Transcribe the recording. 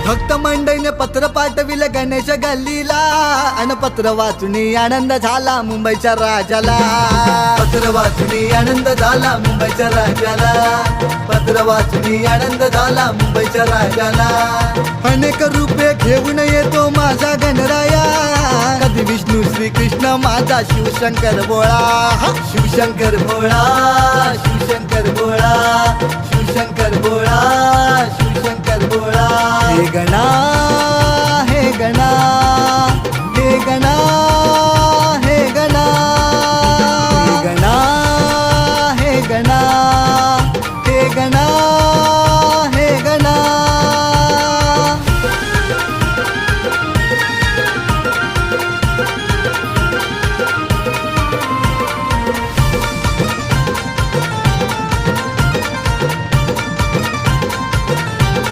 भक्त मंडळीने पत्र पाठविले गणेश गल्लीला अन पत्र वाचूनी आनंद झाला मुंबईच्या राजाला. पत्र वाचूनी आनंद झाला मुंबईच्या राजाला. पत्र वाचूनी आनंद झाला मुंबईच्या राजाला. अनेक रूपे घेऊन येतो माझा गणराया. कधी विष्णू श्री कृष्ण माझा शिवशंकर भोळा. शिवशंकर भोळा शिवशंकर भोळा शिवशंकर भोळा शिवशंकर